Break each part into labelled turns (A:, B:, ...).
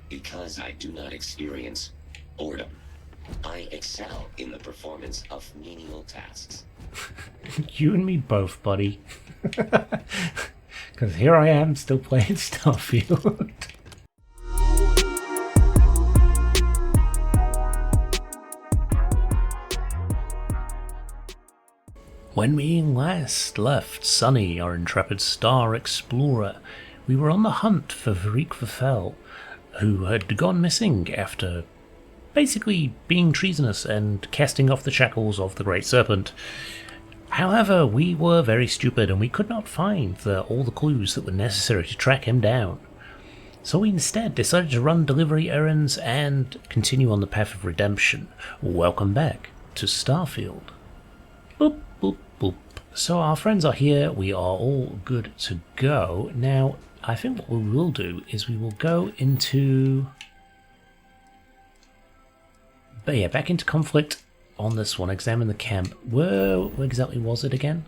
A: Because I do not experience boredom. I excel in the performance of menial tasks.
B: You and me both, buddy. Because here I am, still playing Starfield. When we last left Sunny, our intrepid star explorer, we were on the hunt for Vaeric, who had gone missing after basically being treasonous and casting off the shackles of the Great Serpent. However, we were very stupid and we could not find all the clues that were necessary to track him down. So we instead decided to run delivery errands and continue on the path of redemption. Welcome back to Starfield. Boop, boop, boop. So our friends are here, we are all good to go. Now, I think what we will do is we will go into... But yeah, back into conflict on this one, examine the camp. Where exactly was it again?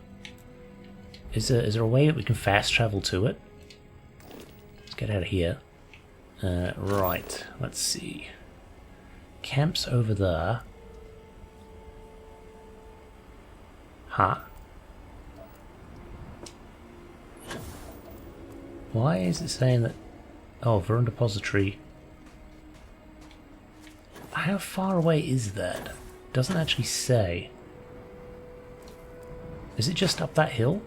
B: Is there a way that we can fast travel to it? Let's get out of here. Right, let's see. Camp's over there. Huh? Why is it saying that... Oh, Vaeric Depository. How far away is that? Doesn't actually say. Is it just up that hill?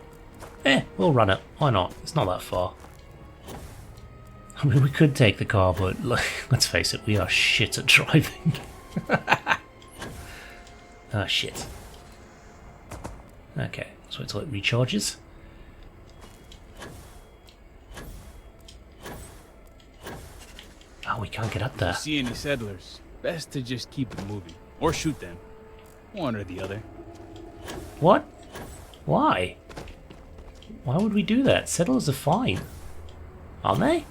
B: We'll run it. Why not? It's not that far. I mean, we could take the car, but let's face it, we are shit at driving. Ah, shit. Okay, let's wait till it recharges. Oh, we can't get up there.
C: If you see any settlers, best to just keep it moving. Or shoot them. One or the other.
B: What? Why? Why would we do that? Settlers are fine. Aren't they?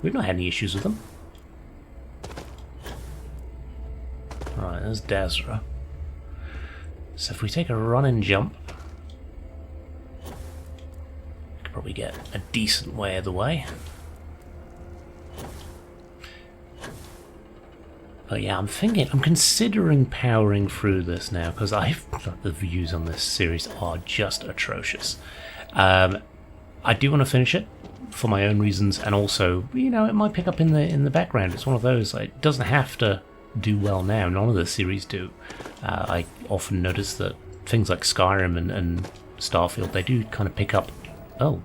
B: We've not had any issues with them. Right, there's Dazra. So if we take a run and jump, we could probably get a decent way of the way. But yeah, I'm considering powering through this now, because the views on this series are just atrocious. I do want to finish it for my own reasons, and also, you know, it might pick up in the background. It's one of those, like, it doesn't have to do well now. None of the series do. I often notice that things like Skyrim and Starfield, they do kind of pick up. Oh,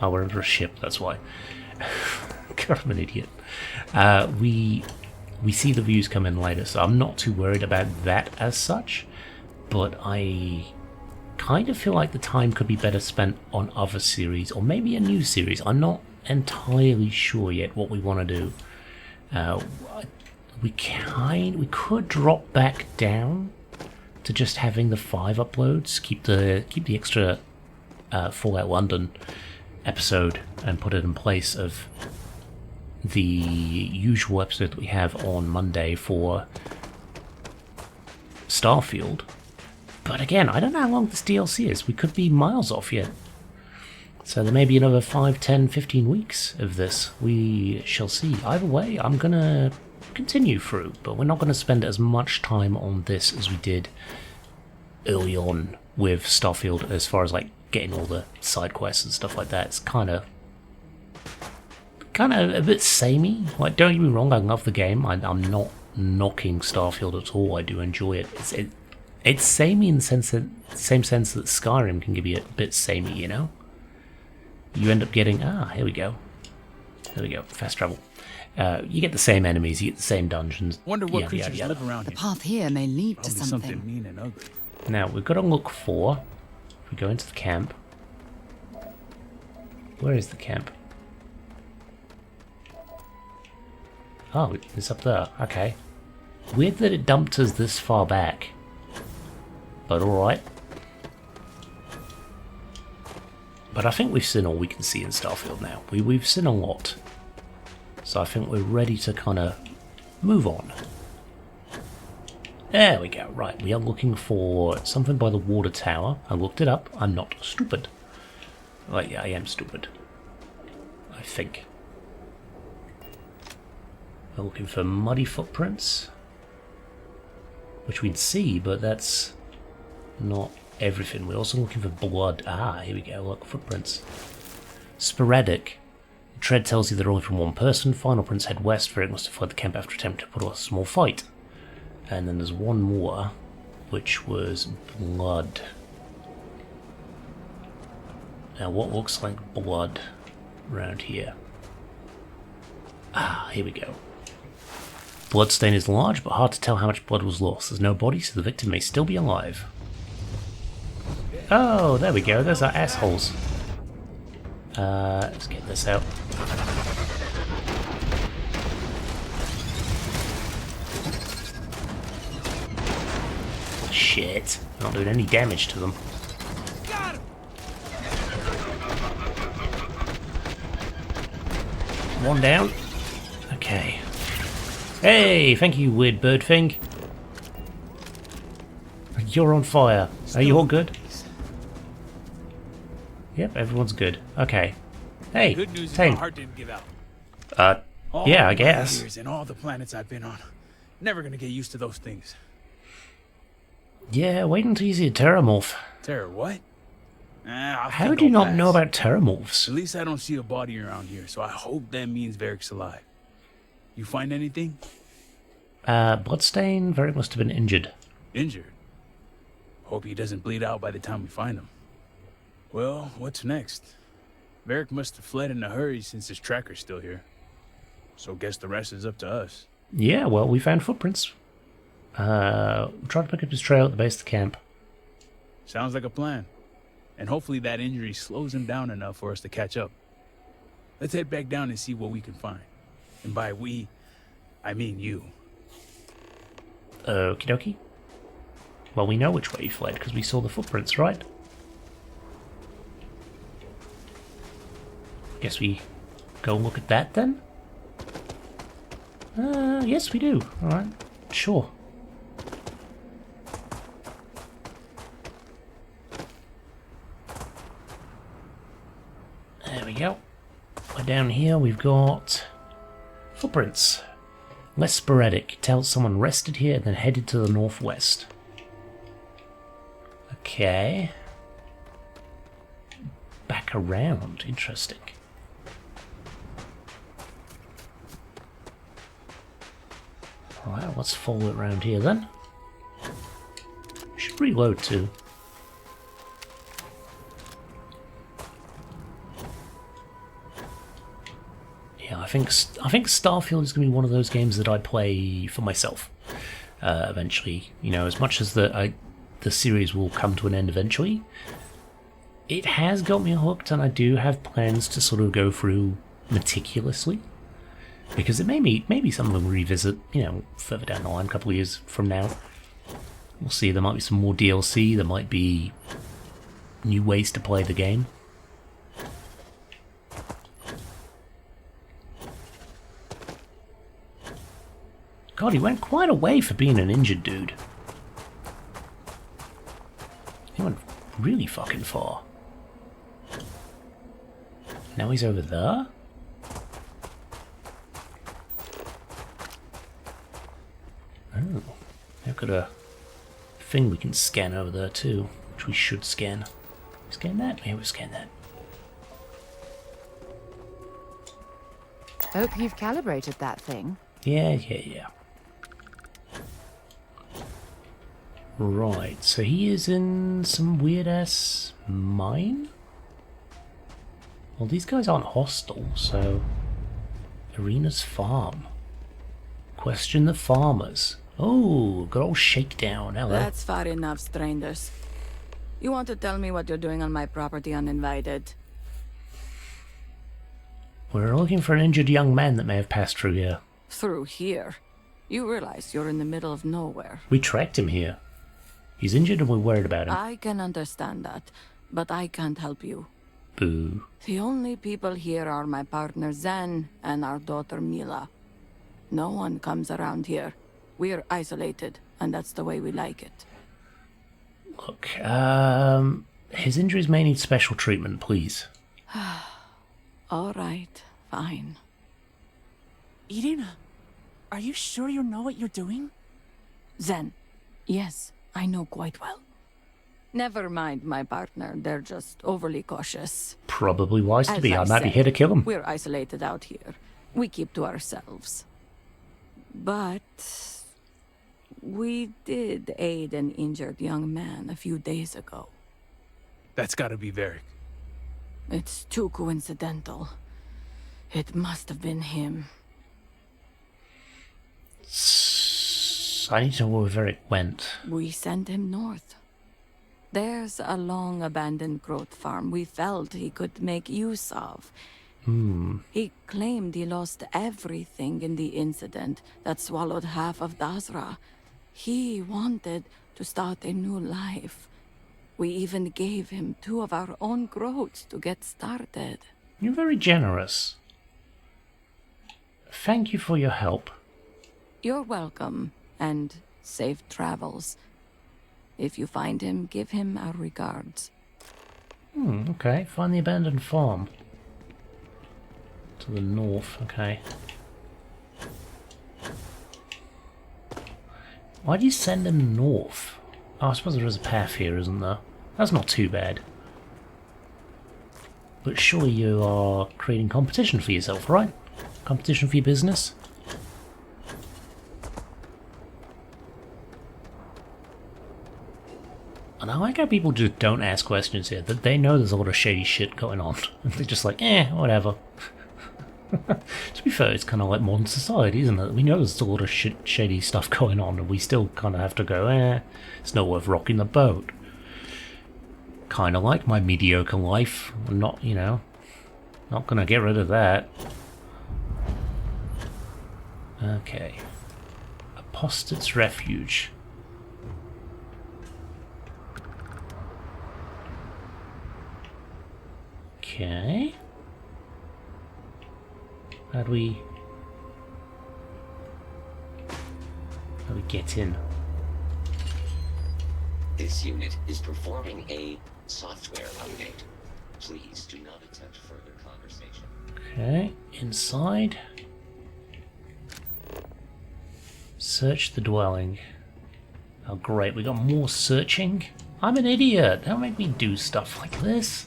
B: we're under a ship. That's why. God, I'm an idiot. We see the views come in later, so I'm not too worried about that as such, but I kind of feel like the time could be better spent on other series, or maybe a new series. I'm not entirely sure yet what we want to do. We could drop back down to just having the 5 uploads, keep the extra Fallout London episode, and put it in place of the usual episode that we have on Monday for Starfield. But again, I don't know how long this DLC is. We could be miles off yet. So there may be another 5, 10, 15 weeks of this. We shall see. Either way, I'm going to continue through, but we're not going to spend as much time on this as we did early on with Starfield, as far as like getting all the side quests and stuff like that. It's kind of a bit samey. Like, don't get me wrong, I love the game. I'm not knocking Starfield at all. I do enjoy it. It's samey in the same sense that Skyrim can be a bit samey, you know? You end up getting... here we go. There we go. Fast travel. You get the same enemies, you get the same dungeons.
C: Wonder what creatures live around
D: The
C: here.
D: path here may lead to
C: Probably
D: something.
C: mean and ugly.
B: Now, we've got to look for... If we go into the camp... Where is the camp? Oh, it's up there. Okay. Weird that it dumped us this far back. But alright. But I think we've seen all we can see in Starfield now. We've seen a lot. So I think we're ready to kind of move on. There we go. Right, we are looking for something by the water tower. I looked it up. I'm not stupid. Well, yeah, I am stupid. I think. We're looking for muddy footprints, which we'd see, but that's not everything. We're also looking for blood. Ah, here we go. Look, footprints. Sporadic. Tread tells you they're only from one person. Final prints head west. Vaeric must have fled the camp after attempting to put a small fight. And then there's one more, which was blood. Now, what looks like blood around here? Ah, here we go. Bloodstain is large, but hard to tell how much blood was lost. There's no body, so the victim may still be alive. Oh, there we go. There's our assholes. Let's get this out. Shit. Not doing any damage to them. One down. Okay. Hey, thank you, weird bird thing. You're on fire. Are you all good? Yep, everyone's good. Okay. Hey,
C: Good news is
B: Tane.
C: my heart didn't give out.
B: Yeah, I
C: my
B: guess.
C: years and all the planets I've been on. Never gonna get used to those things.
B: Yeah, wait until you see a Terramorph.
C: Terror, what?
B: How would you not know about Terramorphs?
C: At least I don't see a body around here, so I hope that means Vaeric's alive. You find anything?
B: Bloodstain, Vaeric must have been injured.
C: Injured? Hope he doesn't bleed out by the time we find him. Well, what's next? Vaeric must have fled in a hurry since his tracker's still here. So guess the rest is up to us.
B: Yeah, well, we found footprints. We tried to pick up his trail at the base of the camp.
C: Sounds like a plan. And hopefully that injury slows him down enough for us to catch up. Let's head back down and see what we can find. And by we, I mean you.
B: Okie dokie. Well, we know which way he fled because we saw the footprints, right? Guess we go look at that then? Yes we do. Alright, sure. There we go. We're down here, we've got footprints. Less sporadic. Tells someone rested here and then headed to the northwest. Okay. Back around. Interesting. Alright, let's follow it around here then. We should reload too. Yeah, I think Starfield is going to be one of those games that I play for myself. Eventually, you know, as much as the series will come to an end eventually, it has got me hooked, and I do have plans to sort of go through meticulously. Because it may be something we'll revisit, you know, further down the line, a couple of years from now. We'll see, there might be some more DLC, there might be new ways to play the game. God, he went quite a way for being an injured dude. He went really fucking far. Now he's over there? Oh, I've got a thing we can scan over there too, which we should scan. Scan that? Maybe we'll scan that.
D: Hope you've calibrated that thing.
B: Yeah. Right, so he is in some weird-ass mine? Well, these guys aren't hostile, so... Arena's farm. Question the farmers. Oh, good old shakedown. Hello.
E: That's far enough, strangers. You want to tell me what you're doing on my property uninvited?
B: We're looking for an injured young man that may have passed through here.
E: Through here? You realize you're in the middle of nowhere.
B: We tracked him here. He's injured and we're worried about him.
E: I can understand that, but I can't help you.
B: Boo.
E: The only people here are my partner Zen and our daughter Mila. No one comes around here. We're isolated, and that's the way we like it.
B: Look, his injuries may need special treatment, please.
E: All right, fine.
C: Irina,
F: Are you sure you know what you're doing?
E: Zen. Yes, I know quite well. Never mind my partner, they're just overly cautious.
B: Probably wise to
E: As
B: be. I might be
E: said,
B: here to kill him.
E: We're isolated out here. We keep to ourselves. But we did aid an injured young man a few days ago.
C: That's gotta be Vaeric.
E: It's too coincidental. It must have been him.
B: I need to know where Vaeric went.
E: We sent him north. There's a long abandoned groat farm we felt he could make use of. He claimed he lost everything in the incident that swallowed half of Dazra. He wanted to start a new life. We even gave him 2 of our own groats to get started.
B: You're very generous. Thank you for your help.
E: You're welcome, and safe travels. If you find him, give him our regards.
B: Okay. Find the abandoned farm. To the north, okay. Why do you send him north? Oh, I suppose there is a path here, isn't there? That's not too bad. But surely you are creating competition for yourself, right? Competition for your business? And I like how people just don't ask questions here, that they know there's a lot of shady shit going on. They're just like, whatever. To be fair, it's kind of like modern society, isn't it? We know there's a lot of shady stuff going on, and we still kind of have to go, it's not worth rocking the boat. Kind of like my mediocre life. I'm not, not gonna get rid of that. Okay. Apostate's Refuge. Okay. How do we get in?
A: This unit is performing a software update. Please do not attempt further conversation.
B: Okay, inside. Search the dwelling. Oh great, we got more searching. I'm an idiot. Don't make me do stuff like this.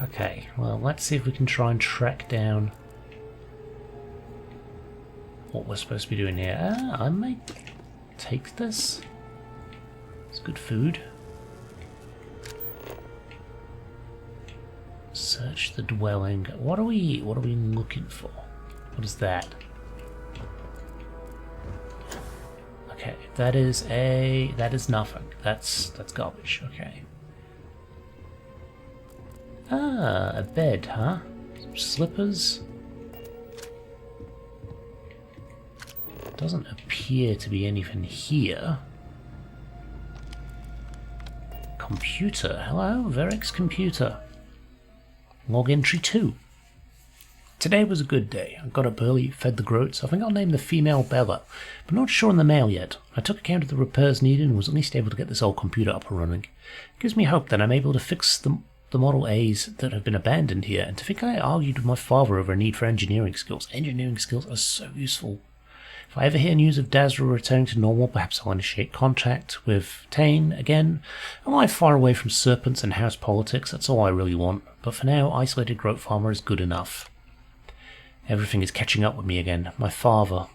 B: Okay, well, let's see if we can try and track down what we're supposed to be doing here. I might take this. It's good food. Search the dwelling. What are we looking for? What is that? Okay, that is nothing. That's garbage. Okay. Ah, a bed, huh? Some slippers. Doesn't appear to be anything here. Computer. Hello, Vaeric's computer. Log entry 2. Today was a good day. I got up early, fed the groats. I think I'll name the female Bella, but not sure on the male yet. I took account of the repairs needed and was at least able to get this old computer up and running. It gives me hope that I'm able to fix the Model A's that have been abandoned here, and to think I argued with my father over a need for engineering skills. Engineering skills are so useful. If I ever hear news of Dazra returning to normal, perhaps I'll initiate contact with Tane again. I lie far away from serpents and house politics, that's all I really want. But for now, isolated groat farmer is good enough. Everything is catching up with me again. My father,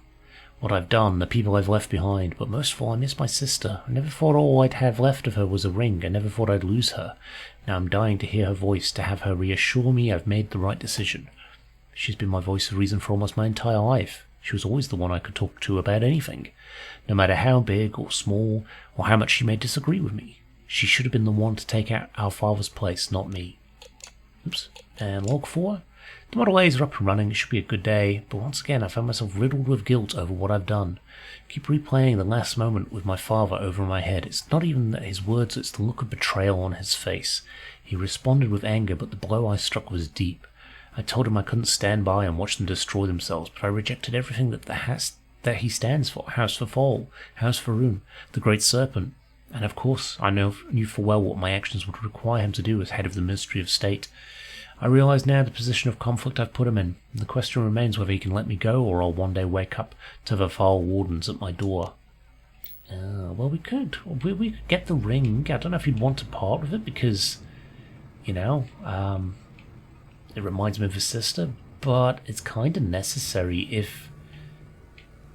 B: what I've done, the people I've left behind, but most of all I miss my sister. I never thought all I'd have left of her was a ring. I never thought I'd lose her. Now I'm dying to hear her voice, to have her reassure me I've made the right decision. She's been my voice of reason for almost my entire life. She was always the one I could talk to about anything, no matter how big or small, or how much she may disagree with me. She should have been the one to take out our father's place, not me. Oops. And log 4. The Model A's are up and running, it should be a good day, but once again I found myself riddled with guilt over what I've done. I keep replaying the last moment with my father over my head. It's not even his words, it's the look of betrayal on his face. He responded with anger, but the blow I struck was deep. I told him I couldn't stand by and watch them destroy themselves, but I rejected everything that he stands for. House for Fall, House for Rune, the Great Serpent. And of course, I knew full well what my actions would require him to do as head of the Ministry of State. I realise now the position of conflict I've put him in. The question remains whether he can let me go, or I'll one day wake up to the foul wardens at my door. Well, we could. We could get the ring. I don't know if you'd want to part with it, because, you know, it reminds me of his sister, but it's kind of necessary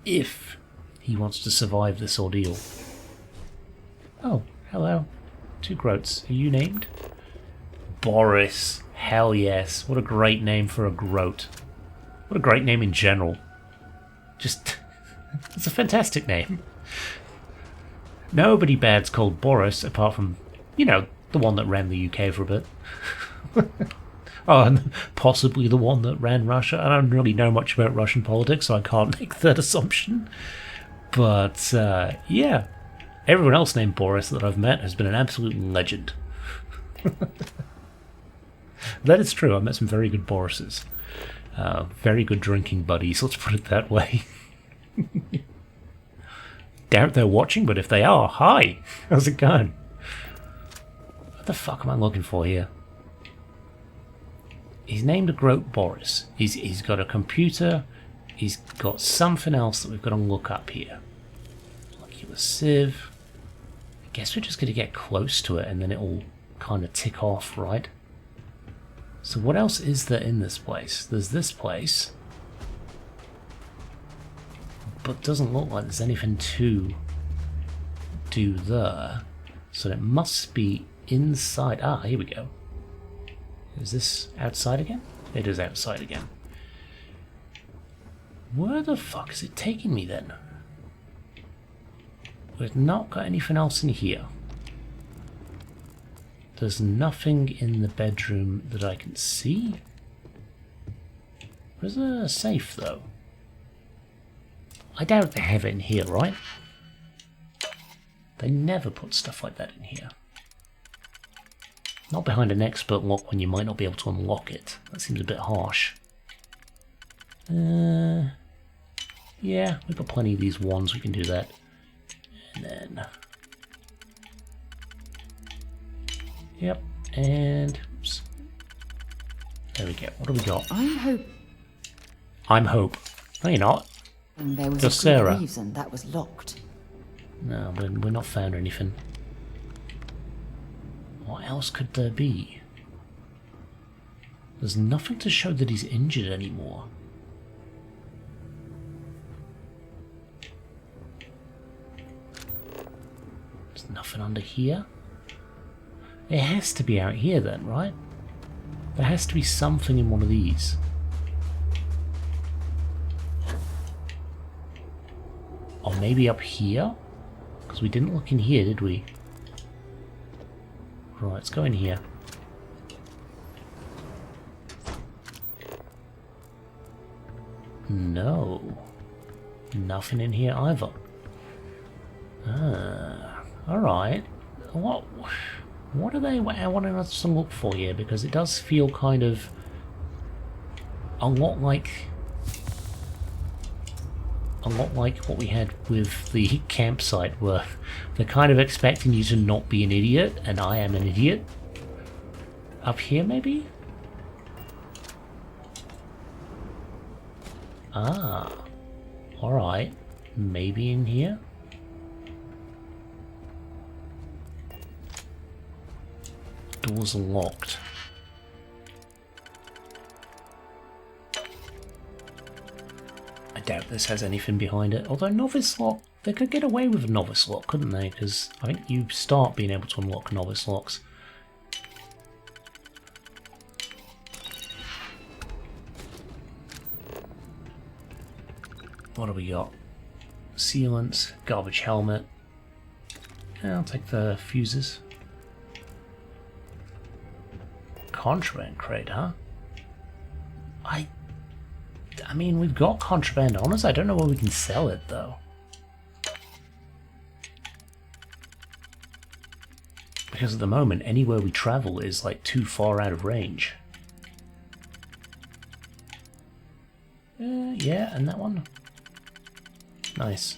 B: if he wants to survive this ordeal. Oh, hello. 2 groats. Are you named? Boris. Hell yes. What a great name for a groat. What a great name in general. Just, it's a fantastic name. Nobody bad's called Boris, apart from, you know, the one that ran the UK for a bit. Oh, and possibly the one that ran Russia. I don't really know much about Russian politics, so I can't make that assumption. But, yeah. Everyone else named Boris that I've met has been an absolute legend. That is true. I've met some very good Borises. Very good drinking buddies, let's put it that way. Doubt they're watching, but if they are, hi! How's it going? What the fuck am I looking for here? He's named a groat Boris. He's got a computer. He's got something else that we've got to look up here. Molecular sieve. I guess we're just going to get close to it and then it'll kind of tick off, right? So what else is there in this place? There's this place. But doesn't look like there's anything to do there. So it must be inside. Ah, here we go. Is this outside again? It is outside again. Where the fuck is it taking me then? We've not got anything else in here. There's nothing in the bedroom that I can see. Where's a safe though? I doubt they have it in here, right? They never put stuff like that in here. Not behind an expert lock when you might not be able to unlock it. That seems a bit harsh. Yeah, we've got plenty of these wands, we can do that. And then... Yep, and... Oops. There we go. What do we got? I'm Hope. No, you're not.
D: And there was
B: You're
D: a
B: Sarah.
D: good reason that was locked.
B: No, but we're not found anything. What else could there be? There's nothing to show that he's injured anymore. There's nothing under here. It has to be out here then, right? There has to be something in one of these. Or maybe up here? Because we didn't look in here, did we? Right, let's go in here. No. Nothing in here either. Alright. What are they wanting us to look for here? Because it does feel kind of a lot like what we had with the campsite, where they're kind of expecting you to not be an idiot, and I am an idiot. Up here, maybe? Ah. Alright. Maybe in here? Doors are locked. I doubt this has anything behind it. Although novice lock, they could get away with a novice lock, couldn't they? Because I think you start being able to unlock novice locks. What do we got? Sealants, garbage helmet. Yeah, I'll take the fuses. Contraband crate, huh? I mean, we've got contraband on us. I don't know where we can sell it, though. Because at the moment, anywhere we travel is, like, too far out of range. Yeah, and that one. Nice.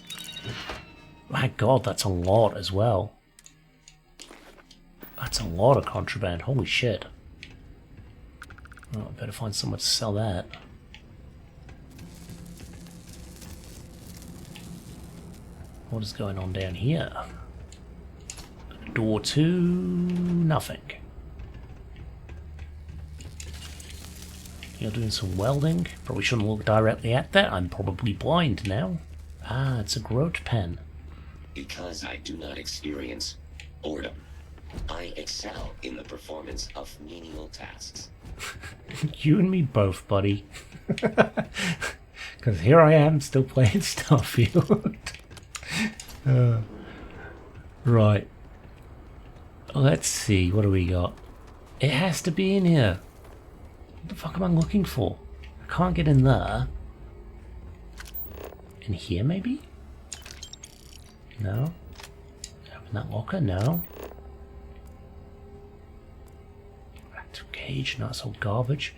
B: My god, that's a lot as well. That's a lot of contraband. Holy shit. Oh, I better find somewhere to sell that. What is going on down here? Door to nothing. You're doing some welding. Probably shouldn't look directly at that. I'm probably blind now. Ah, it's a groat pen.
A: Because I do not experience boredom, I excel in the performance of menial tasks.
B: You and me both, buddy. Because here I am, still playing Starfield. Right. Let's see, what do we got? It has to be in here. What the fuck am I looking for? I can't get in there. In here, maybe? No. Open that locker? No. Back to cage, not old garbage.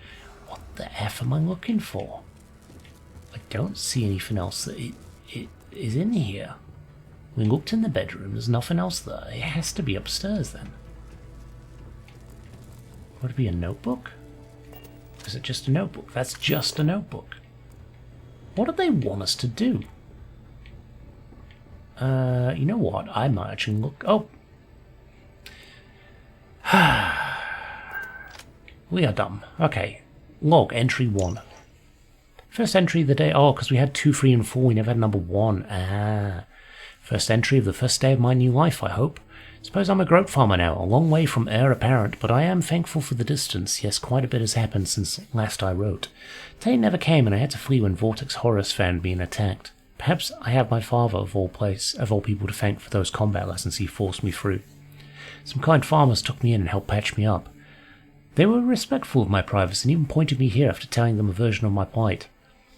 B: What the F am I looking for? I don't see anything else that it is in here. We looked in the bedroom, there's nothing else there. It has to be upstairs then. Would it be a notebook? Is it just a notebook? That's just a notebook. What do they want us to do? You know what? I might actually look... Oh! We are dumb. Okay. Log, entry 1. First entry of the day... Oh, because we had 2, 3, and 4. We never had number 1. Ah. First entry of the first day of my new life, I hope. Suppose I'm a groat farmer now, a long way from heir apparent, but I am thankful for the distance. Yes, quite a bit has happened since last I wrote. Tane never came, and I had to flee when Vortex Horus found being attacked. Perhaps I have my father of all people to thank for those combat lessons he forced me through. Some kind farmers took me in and helped patch me up. They were respectful of my privacy and even pointed me here after telling them a version of my plight.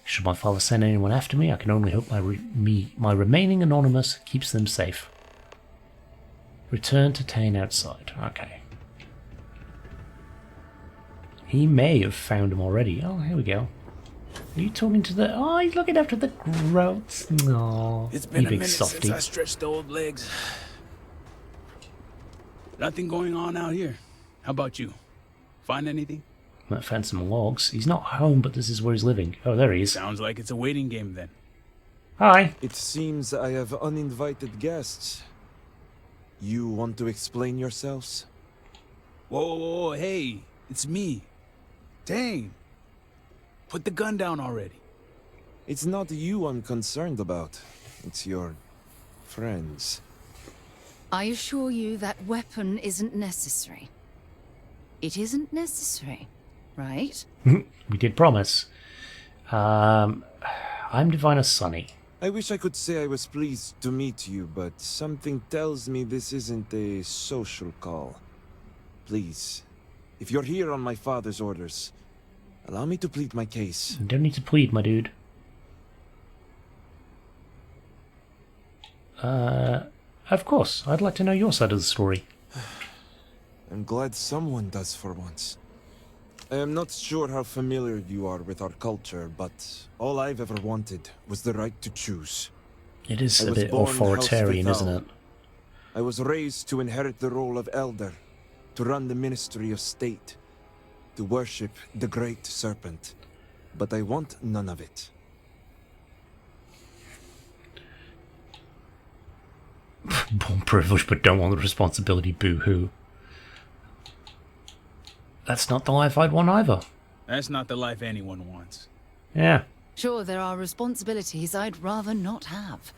B: Should my father send anyone after me, I can only hope my remaining anonymous keeps them safe. Return to Tane outside. Okay. He may have found him already. Oh, here we go. Are you talking to the... Oh, he's looking after the groats. No,
C: It's been a
B: big
C: minute
B: softy.
C: since I stretched the old legs. Nothing going on out here. How about you? Find anything?
B: Might find some logs. He's not home, but this is where he's living. Oh, there he is.
C: Sounds like it's a waiting game then.
B: Hi.
G: It seems I have uninvited guests. You want to explain yourselves?
C: Whoa, hey, it's me. Dang. Put the gun down already.
G: It's not you I'm concerned about. It's your friends.
D: I assure you that weapon isn't necessary. It isn't necessary, right?
B: We did promise. I'm Diviner Sunny.
G: I wish I could say I was pleased to meet you, but something tells me this isn't a social call. Please, if you're here on my father's orders, allow me to plead my case.
B: You don't need to plead, my dude. Of course. I'd like to know your side of the story.
G: I'm glad someone does for once. I am not sure how familiar you are with our culture, but all I've ever wanted was the right to choose.
B: It is
G: I
B: a
G: was
B: bit
G: born House
B: authoritarian,
G: Vithal.
B: isn't it?
G: I was raised to inherit the role of elder, to run the ministry of state, to worship the great serpent. But I want none of it.
B: Born privileged, but don't want the responsibility, boo-hoo. That's not the life I'd want either.
C: That's not the life anyone wants.
B: Yeah.
D: Sure, there are responsibilities I'd rather not have,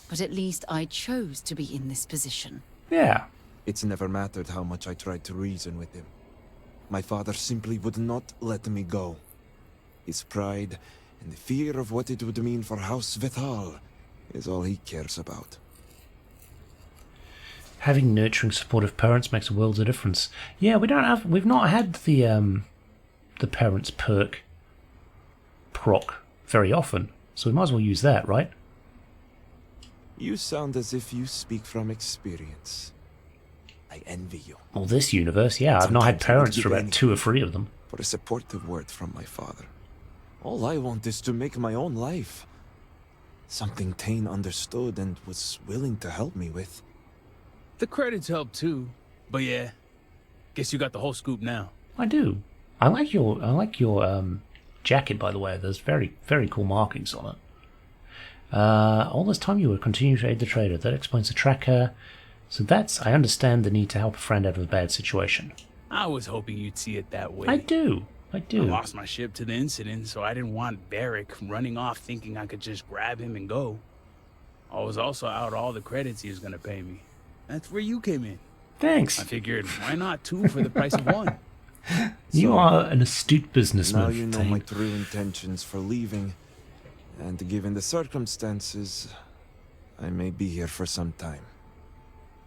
D: but at least I chose to be in this position.
B: Yeah.
G: It's never mattered how much I tried to reason with him. My father simply would not let me go. His pride and the fear of what it would mean for House Vithal is all he cares about.
B: Having nurturing, supportive parents makes a world of difference. Yeah, we've not had the parents perk proc very often, so we might as well use that, right?
G: You sound as if you speak from experience. I envy you.
B: Well, this universe, yeah, I've not had
G: Sometimes I would
B: parents for
G: give
B: about 2 or 3 of them.
G: For a supportive word from my father. All I want is to make my own life. Something Tane understood and was willing to help me with.
C: The credits help too, but yeah, guess you got the whole scoop now.
B: I do. I like your jacket, by the way. There's very, very cool markings on it. All this time you were continuing to aid the trader. That explains the tracker. So I understand the need to help a friend out of a bad situation.
C: I was hoping you'd see it that way.
B: I do.
C: I lost my ship to the incident, so I didn't want Vaeric running off thinking I could just grab him and go. I was also out all the credits he was going to pay me. That's where you came in.
B: Thanks.
C: I figured, why not 2 for the price of 1?
B: You are an astute businessman.
G: Now you know my true intentions for leaving. And given the circumstances, I may be here for some time.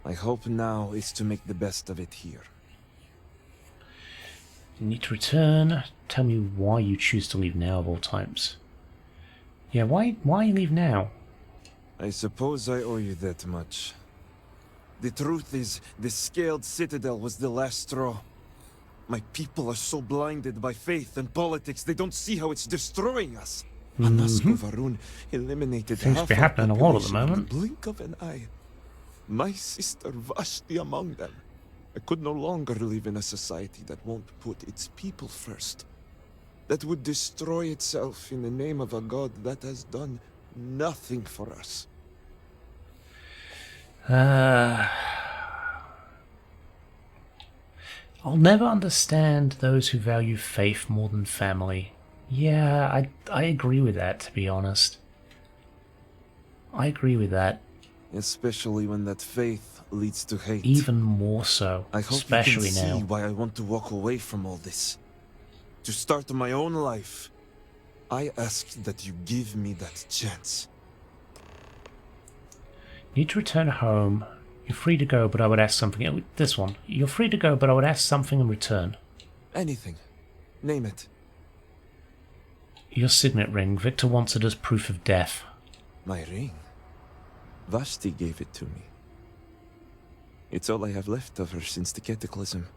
G: My hope now is to make the best of it here.
B: You need to return. Tell me why you choose to leave now of all times. Yeah, why leave now?
G: I suppose I owe you that much. The truth is, the scaled citadel was the last straw. My people are so blinded by faith and politics, they don't see how it's destroying us. Varun eliminated
B: Seems to
G: half
B: be
G: our
B: happening a lot at the
G: population in
B: moment.
G: blink of an eye. My sister Vashti among them. I could no longer live in a society that won't put its people first. That would destroy itself in the name of a god that has done nothing for us.
B: I'll never understand those who value faith more than family. Yeah, I agree with that, to be honest. I agree with that.
G: Especially when that faith leads to hate.
B: Even more so,
G: I hope
B: especially
G: you can
B: now.
G: see why I want to walk away from all this. To start my own life. I ask that you give me that chance.
B: Need to return home. You're free to go, but I would ask something. This one. You're free to go, but I would ask something in return.
G: Anything. Name it.
B: Your signet ring. Victor wants it as proof of death.
G: My ring? Vashti gave it to me. It's all I have left of her since the cataclysm.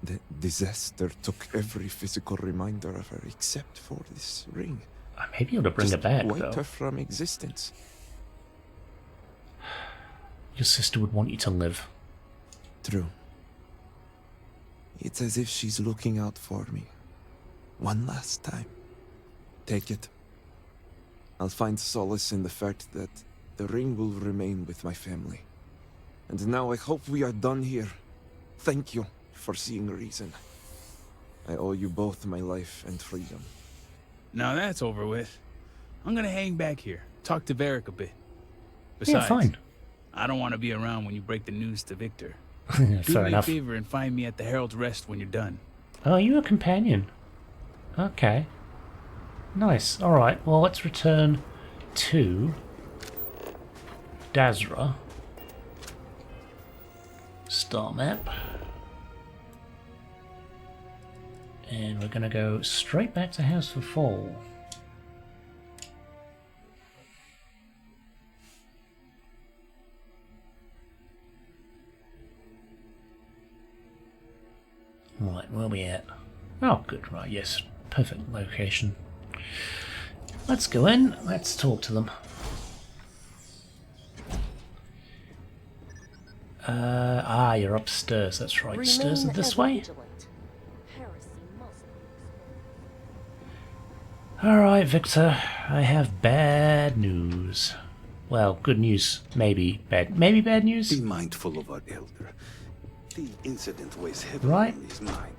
G: The disaster took every physical reminder of her except for this ring.
B: I may be able to bring
G: Just
B: it back,
G: wiped
B: though.
G: her from existence.
B: Your sister would want you to live.
G: True. It's as if she's looking out for me. One last time. Take it. I'll find solace in the fact that the ring will remain with my family. And now I hope we are done here. Thank you for seeing reason. I owe you both my life and freedom.
C: Now that's over with. I'm gonna hang back here, talk to Vaeric a bit.
B: Yeah,
C: Besides,
B: fine.
C: I don't want to be around when you break the news to Victor.
B: Yeah,
C: Do
B: fair
C: me
B: enough.
C: a favor and find me at the Herald's Rest when you're done.
B: Oh, you're a companion. Okay. Nice. Alright, well, let's return to Dazra. Star map. And we're going to go straight back to House for Fall. Right, where are we at? Oh, good, right, yes. Perfect location. Let's go in, let's talk to them. You're upstairs, that's right. Stairs are this way? Alright, Victor, I have bad news. Well, good news, maybe bad news?
H: Be mindful of our elder. The incident weighs heavily
B: Right.
H: on his mind.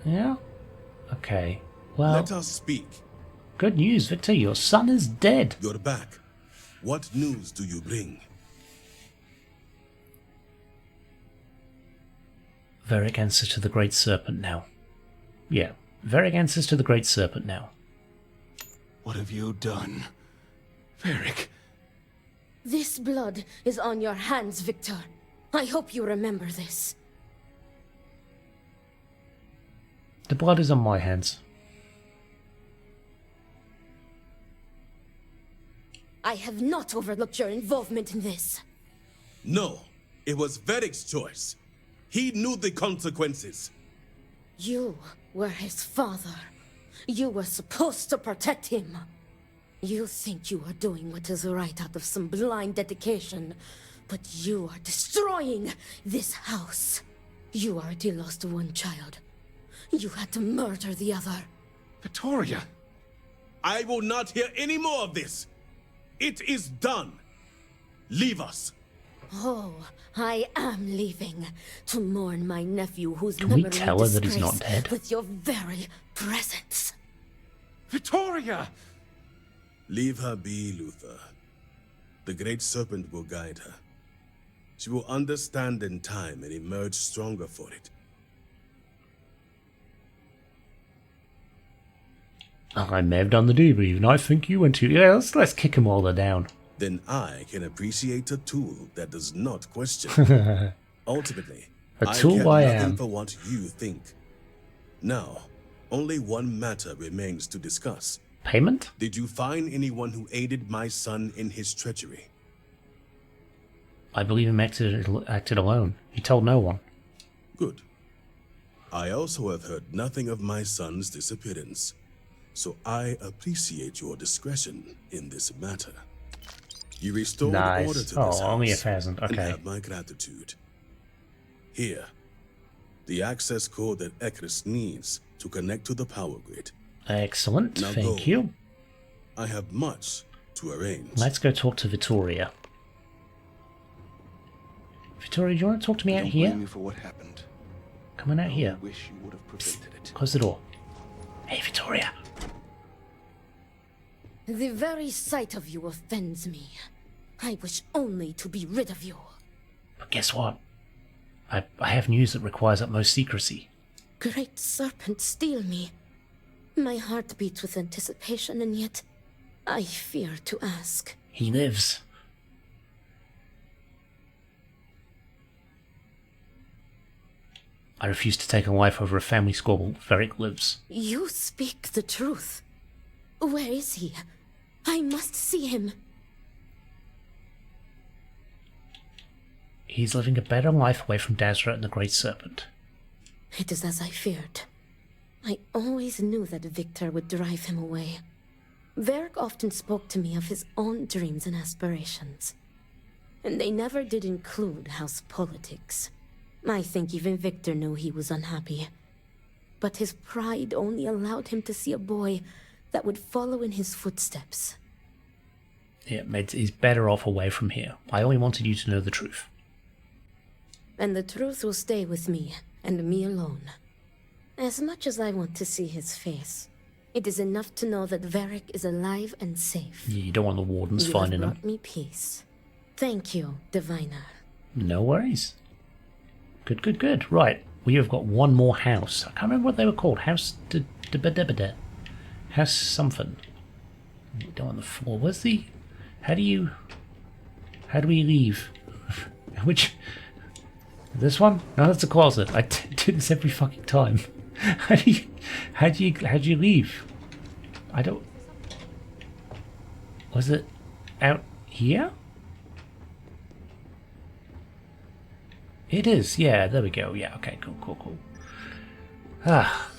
B: Yeah? Okay, well,
I: Let us speak.
B: good news, Victor, your son is dead.
I: You're back. What news do you bring?
B: Vaeric answers to the Great Serpent now. Yeah, Vaeric answers to the Great Serpent now.
H: What have you done? Vaeric.
J: This blood is on your hands, Victor. I hope you remember this.
B: The blood is on my hands.
J: I have not overlooked your involvement in this.
I: No, it was Vaeric's choice. He knew the consequences.
J: You were his father. You were supposed to protect him. You think you are doing what is right out of some blind dedication, but you are destroying this house. You already lost one child. You had to murder the other.
H: Victoria!
I: I will not hear any more of this. It is done. Leave us.
J: Oh, I am leaving to mourn my nephew whose
B: Can we
J: memory
B: tell her that he's not
J: disgraced
B: dead?
J: with your very presence.
H: Victoria!
I: Leave her be, Luther. The Great Serpent will guide her. She will understand in time and emerge stronger for it.
B: I may have done the deed, but even I think you went too. Yeah, let's kick them while they're down.
I: Then I can appreciate a tool that does not question. Ultimately,
B: A tool
I: I
B: I
I: care nothing
B: am.
I: for what you think. Now, only one matter remains to discuss.
B: Payment?
I: Did you find anyone who aided my son in his treachery?
B: I believe him acted alone. He told no one.
I: Good. I also have heard nothing of my son's disappearance, so I appreciate your discretion in this matter. You restored
B: Nice.
I: order to
B: Oh,
I: this
B: only
I: house
B: 1,000.
I: and
B: Okay.
I: have my gratitude. Here, the access code that Ekris needs to connect to the power grid.
B: Excellent.
I: Now
B: Thank
I: go.
B: you.
I: I have much to arrange.
B: Let's go talk to Vittoria. Vittoria, do you want to talk to me out
H: Don't
B: here?
H: blame me for what happened.
B: Come on out
H: I
B: here.
H: wish you would have prevented it.
B: Close the door. Hey, Vittoria.
J: The very sight of you offends me. I wish only to be rid of you.
B: But guess what? I have news that requires utmost secrecy.
J: Great Serpent, steal me. My heart beats with anticipation, and yet I fear to ask.
B: He lives. I refuse to take a life over a family squabble. Vaeric lives.
J: You speak the truth. Where is he? I must see him.
B: He's living a better life away from Dazra and the Great Serpent.
J: It is as I feared. I always knew that Victor would drive him away. Vaeric often spoke to me of his own dreams and aspirations. And they never did include house politics. I think even Victor knew he was unhappy. But his pride only allowed him to see a boy that would follow in his footsteps.
B: Yeah, he's better off away from here. I only wanted you to know the truth.
J: And the truth will stay with me, and me alone. As much as I want to see his face, it is enough to know that Vaeric is alive and safe.
B: You don't want the wardens
J: You
B: finding
J: have
B: him.
J: brought me peace. Thank you, Diviner.
B: No worries. Good, good, good. Right, we have got one more house. I can't remember what they were called. House House something. Down on the floor. Where's the... How do we leave? Which... This one? No, that's a closet. I do this every fucking time. How do you leave? I don't... Was it out here? It is, yeah, there we go. Yeah, okay, cool. Ah.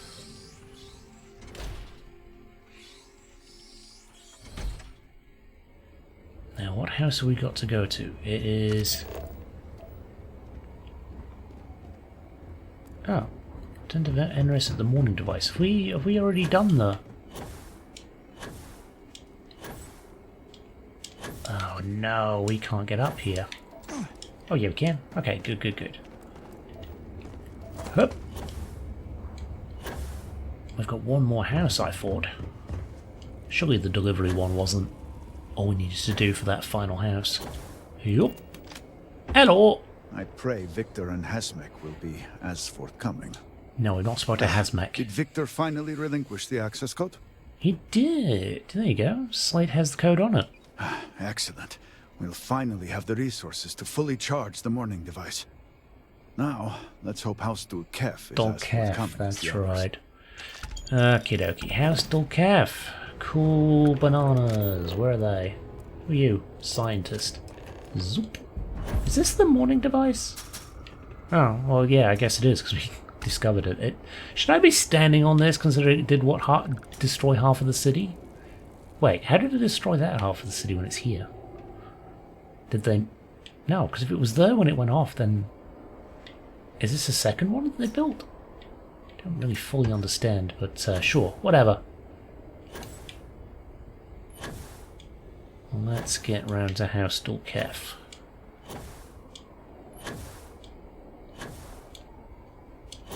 B: Now, what house have we got to go to? It is... Oh. Turn to NRS at the Mourning Device. Have we already done the... Oh no, we can't get up here. Oh yeah, we can. Okay, good. Hup. We've got one more house, I thought. Surely the delivery one wasn't all we needed to do for that final house. Yup. Hello!
K: I pray Victor and Hasmek will be as forthcoming.
B: No, we're not supposed to Hasmek.
K: Did Victor finally relinquish the access code?
B: He did. There you go. Slate has the code on it.
K: Excellent. We'll finally have the resources to fully charge the Mourning Device. Now, let's hope House Dul'kehf is as
B: Dul'kehf,
K: forthcoming as
B: that's
K: the others.
B: right. Okie dokie. House Dul'kehf. Cool bananas. Where are they? Who are you? Scientist. Zoop. Is this the Mourning Device? Oh, well, yeah, I guess it is, because we discovered it. Should I be standing on this, considering it did what? Destroy half of the city? Wait, how did it destroy that half of the city when it's here? Did they... No, because if it was there when it went off, then... Is this the second one that they built? don't really fully understand, but sure, whatever. Let's get round to House Dul'kehf.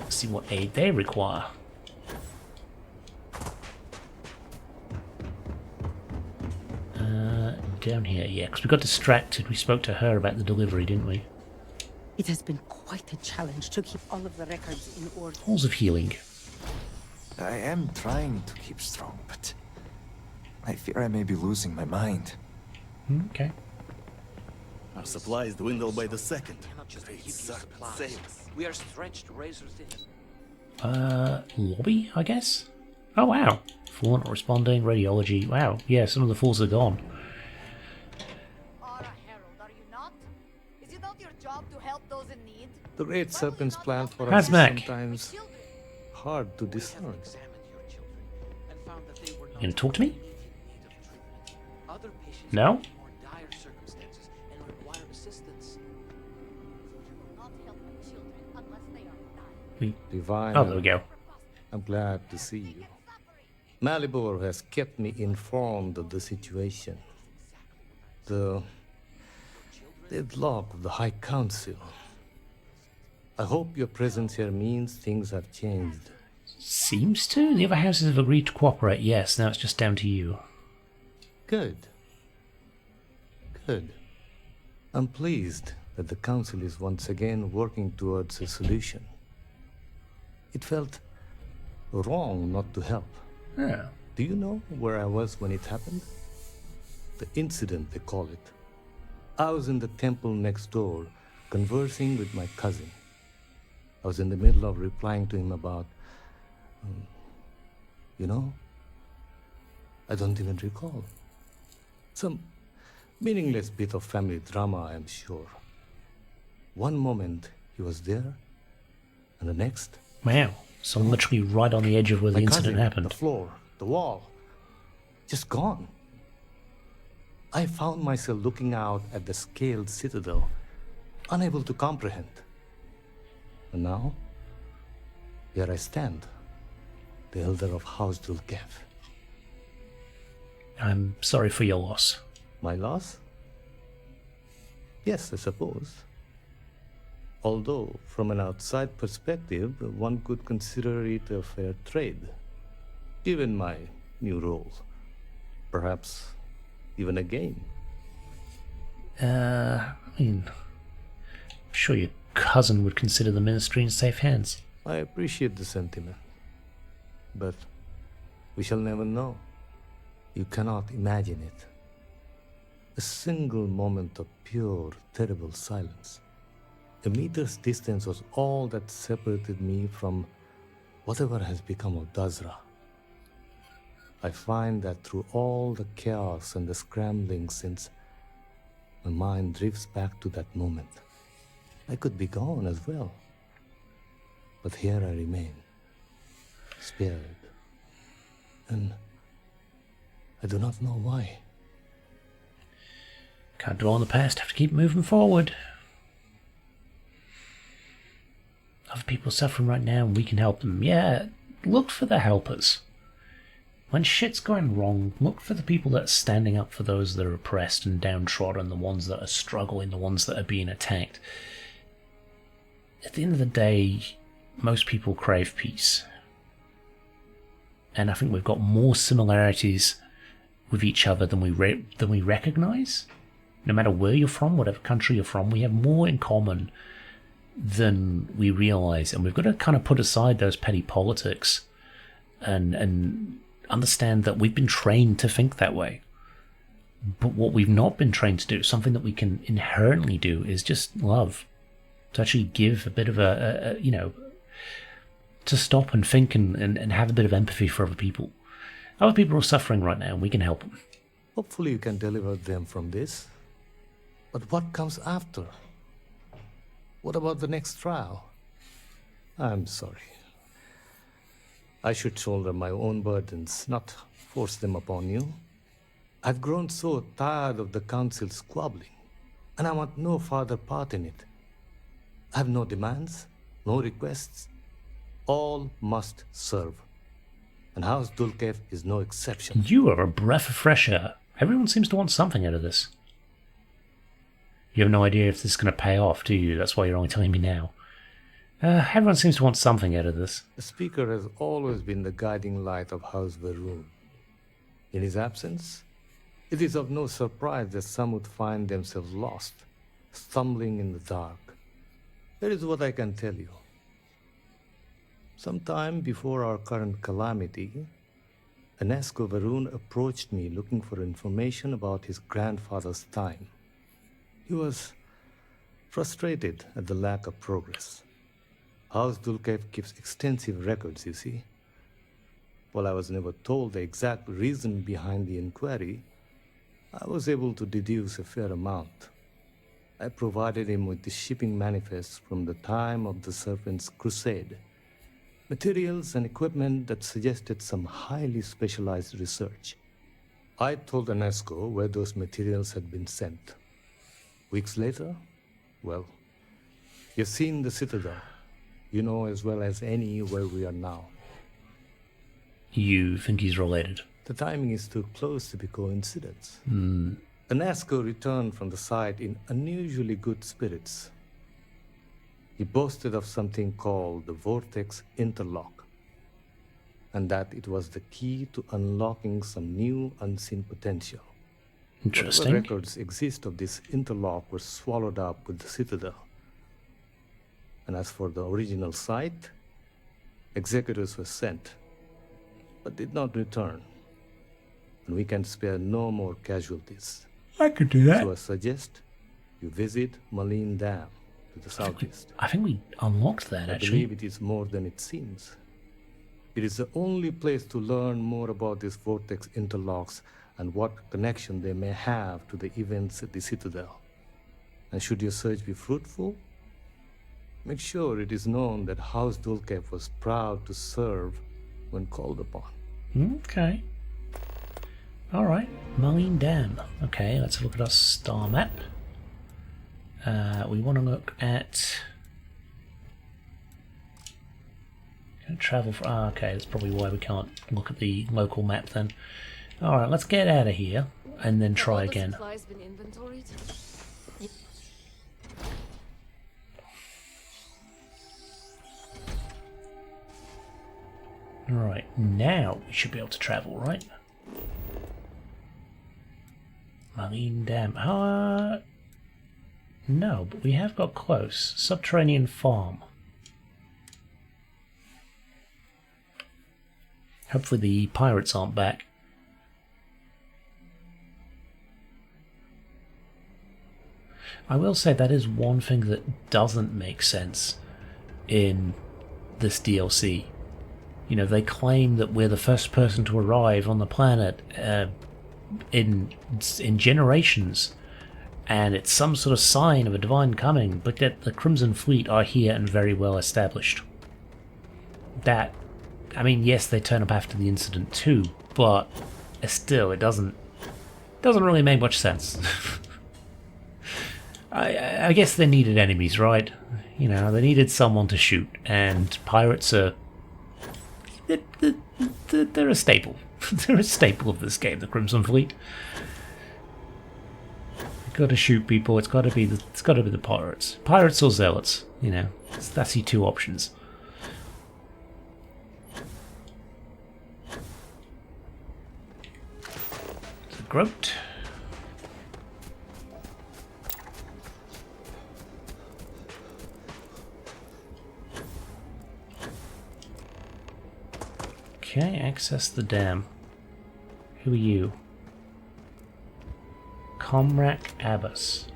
B: See what aid they require. Down here, yeah, because we got distracted. We spoke to her about the delivery, didn't we?
L: It has been quite a challenge to keep all of the records in order.
B: Halls of healing.
M: I am trying to keep strong, but I fear I may be losing my mind.
B: Okay.
I: Our supplies dwindle by the second.
N: We are stretched razor thin.
B: Lobby, I guess? Oh, wow. Floor not responding, radiology. Wow, yeah, some of the fools are gone.
O: The Great Serpent's plan for
B: us
O: us
B: is
O: is
B: Mac?
O: sometimes hard to discern.
B: You gonna talk to me? No?
O: Divine.
B: Oh, there we go.
O: I'm glad to see you. Malibor has kept me informed of the situation. The deadlock of the High Council. I hope your presence here means things have changed.
B: Seems to. The other houses have agreed to cooperate, yes. Now it's just down to you.
O: Good. Good. I'm pleased that the Council is once again working towards a solution. It felt wrong not to help.
B: Yeah.
O: Do you know where I was when it happened? The incident, they call it. I was in the temple next door, conversing with my cousin. I was in the middle of replying to him about... you know? I don't even recall. Some meaningless bit of family drama, I'm sure. One moment, he was there, and the next...
B: Wow. So literally right on the edge of where the incident happened.
O: The floor, the wall, just gone. I found myself looking out at the scaled citadel, unable to comprehend. And now, here I stand, the elder of House Dul'kehf.
B: I'm sorry for your loss.
O: My loss? Yes, I suppose. Although, from an outside perspective, one could consider it a fair trade, given my new role. Perhaps even a gain.
B: I mean, I'm sure your cousin would consider the ministry in safe hands.
O: I appreciate the sentiment, but we shall never know. You cannot imagine it. A single moment of pure, terrible silence. A meter's distance was all that separated me from whatever has become of Dazra. I find that through all the chaos and the scrambling since, my mind drifts back to that moment. I could be gone as well. But here I remain, spared. And I do not know why.
B: Can't dwell on the past, have to keep moving forward. Other people are suffering right now and we can help them. Yeah, look for the helpers. When shit's going wrong, look for the people that are standing up for those that are oppressed and downtrodden, the ones that are struggling, the ones that are being attacked. At the end of the day, most people crave peace. And I think we've got more similarities with each other than we recognize. No matter where you're from, whatever country you're from, we have more in common than we realize, and we've got to kind of put aside those petty politics and understand that we've been trained to think that way. But what we've not been trained to do, something that we can inherently do, is just love. To actually give a bit of a to stop and think and have a bit of empathy for other people. Other people are suffering right now and we can help them.
O: Hopefully you can deliver them from this. But what comes after? What about the next trial? I'm sorry. I should shoulder my own burdens, not force them upon you. I've grown so tired of the council squabbling, and I want no further part in it. I have no demands, no requests. all must serve. And House Dul'kehf is no exception.
B: You are a breath of fresh air. Everyone seems to want something out of this. You have no idea if this is going to pay off, do you? That's why you're only telling me now. Everyone seems to want something out of this.
O: The Speaker has always been the guiding light of House Va'ruun. In his absence, it is of no surprise that some would find themselves lost, stumbling in the dark. Here is what I can tell you. Sometime before our current calamity, Enesco Va'ruun approached me looking for information about his grandfather's time. He was frustrated at the lack of progress. House Dul'kehf keeps extensive records, you see. While I was never told the exact reason behind the inquiry, I was able to deduce a fair amount. I provided him with the shipping manifests from the time of the Serpent's Crusade, materials and equipment that suggested some highly specialized research. I told Enesco where those materials had been sent. Weeks later, well, you've seen the Citadel. You know as well as any where we are now.
B: You think he's related?
O: The timing is too close to be coincidence. Enesco returned from the site in unusually good spirits. He boasted of something called the Vortex Interlock, and that it was the key to unlocking some new unseen potential.
B: Interesting.
O: Whatever records exist of this interlock were swallowed up with the Citadel. And as for the original site, executors were sent, but did not return. And we can spare no more casualties.
B: I could do that.
O: So I suggest you visit Mourning Dam to the southeast.
B: I think we unlocked that,
O: I
B: actually.
O: believe it is more than it seems. It is the only place to learn more about these vortex interlocks and what connection they may have to the events at the Citadel. And should your search be fruitful, make sure it is known that House Dul'kehf was proud to serve when called upon.
B: Okay. Alright, Mourning Dam. Okay, let's look at our star map. We want to look at... travel for... okay, that's probably why we can't look at the local map then. Alright, let's get out of here and then try again. Right, now we should be able to travel, right? Mourning Dam. No, but we have got close. Subterranean farm. Hopefully the pirates aren't back. I will say that is one thing that doesn't make sense in this DLC. You know, they claim that we're the first person to arrive on the planet in generations, and it's some sort of sign of a divine coming, but yet the Crimson Fleet are here and very well established. That, I mean, yes, they turn up after the incident too, but still, it doesn't really make much sense. I guess they needed enemies, right? You know, they needed someone to shoot, and pirates are... They're a staple. They're a staple of this game, the Crimson Fleet. You've got to shoot people. It's got to be the pirates. Pirates or zealots. You know, that's your two options. The groat. Okay, access the dam. Who are you? Comrack Abbas.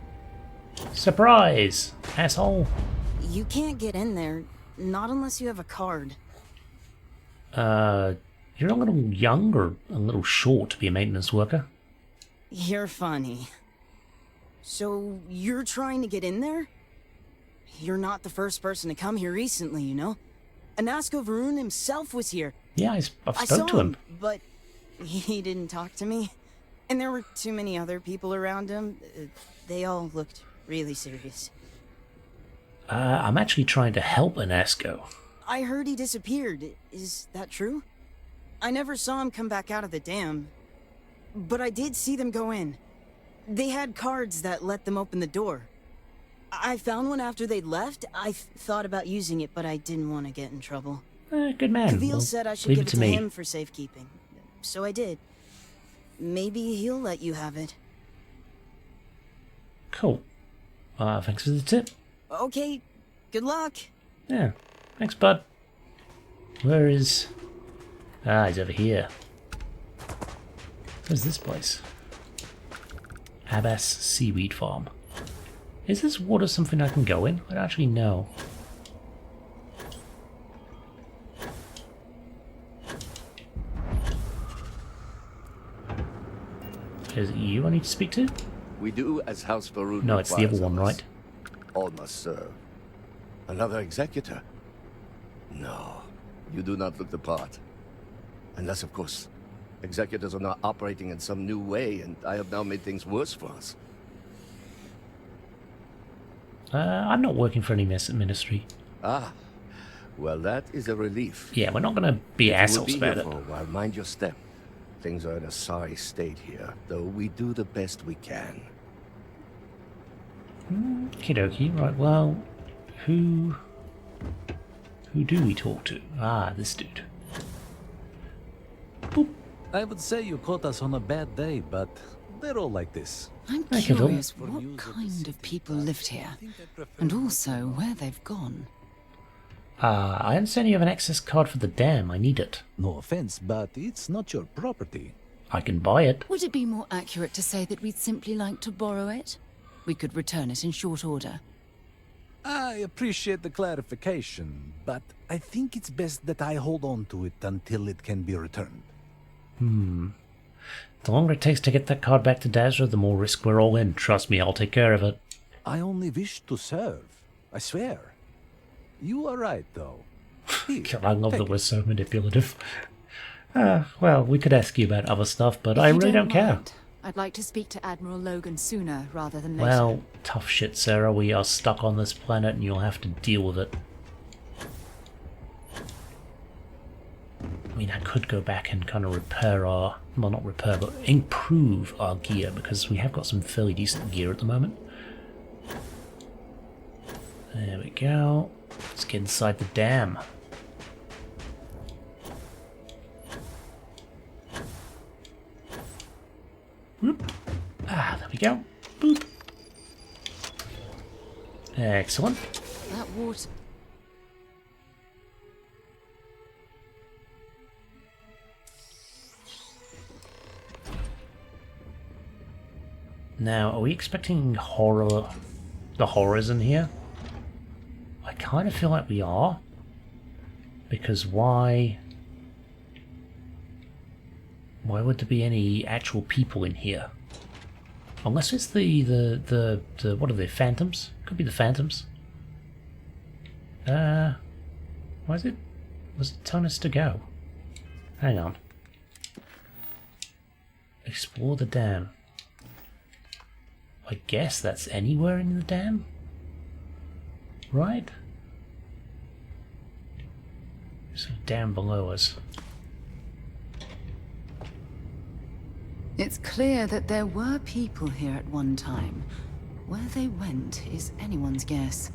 B: Surprise! Asshole!
P: You can't get in there, not unless you have a card.
B: You're a little young or a little short to be a maintenance worker.
P: You're funny. So, you're trying to get in there? You're not the first person to come here recently, you know? Enesco Va'ruun himself was here.
B: Yeah, I've spoke to him.
P: But he didn't talk to me. And there were too many other people around him. They all looked really serious.
B: I'm actually trying to help Enesco.
P: I heard he disappeared. Is that true? I never saw him come back out of the dam. But I did see them go in. They had cards that let them open the door. I found one after they'd left. I thought about using it, but I didn't want to get in trouble.
B: Good man.
P: Kavil
B: Well,
P: said I should
B: leave
P: give
B: it
P: it
B: to
P: to
B: me.
P: him for safekeeping. So I did. Maybe he'll let you have it.
B: Cool. Thanks for the tip.
P: Okay, good luck.
B: Yeah, thanks, bud. Where is... Ah, he's over here. Where's this place? Abbas Seaweed Farm. Is this water something I can go in? I don't actually know. Is it you I need to speak to?
Q: We do as House Varun
B: No, it's the other
Q: requires
B: one,
Q: of us.
B: right?
Q: All must serve. Another executor? No, you do not look the part. Unless, of course, executors are not operating in some new way, and I have now made things worse for us.
B: I'm not working for any ministry.
Q: Ah, well, that is a relief.
B: Yeah, we're not going to be assholes
Q: You will
B: about
Q: be
B: it.
Q: here for a while. Mind your step. Things are in a sorry state here, though we do the best we can.
B: Okie dokie. Right, well, who do we talk to? Ah, this dude.
R: I would say you caught us on a bad day, but they're all like this.
D: I'm
B: Hi, Kavil.
D: curious what kind of people lived here, and also where they've gone.
B: I understand you have an access card for the dam. I need it.
R: No offense, but it's not your property.
B: I can buy it.
D: Would it be more accurate to say that we'd simply like to borrow it? We could return it in short order.
R: I appreciate the clarification, but I think it's best that I hold on to it until it can be returned.
B: The longer it takes to get that card back to Dazra, the more risk we're all in. Trust me, I'll take care of it.
R: I only wish to serve. I swear. You are right, though.
B: God, I love that we're so manipulative. Well, we could ask you about other stuff, but I really don't care.
D: I'd like to speak to Admiral Logan sooner rather than later.
B: Well, tough shit, Sarah. We are stuck on this planet and you'll have to deal with it. I mean, I could go back and kind of repair our... Well, not repair, but improve our gear, because we have got some fairly decent gear at the moment. There we go. Let's get inside the dam. Whoop. Ah, there we go. Boop. Excellent.
D: That water...
B: Now, are we expecting the horrors in here? I kind of feel like we are. Because why would there be any actual people in here? Unless it's the what are they, phantoms? Could be the phantoms. Why is it? Was it telling us to go? Hang on. Explore the dam. I guess that's anywhere in the dam? Right? There's a dam below us.
D: It's clear that there were people here at one time. Where they went is anyone's guess.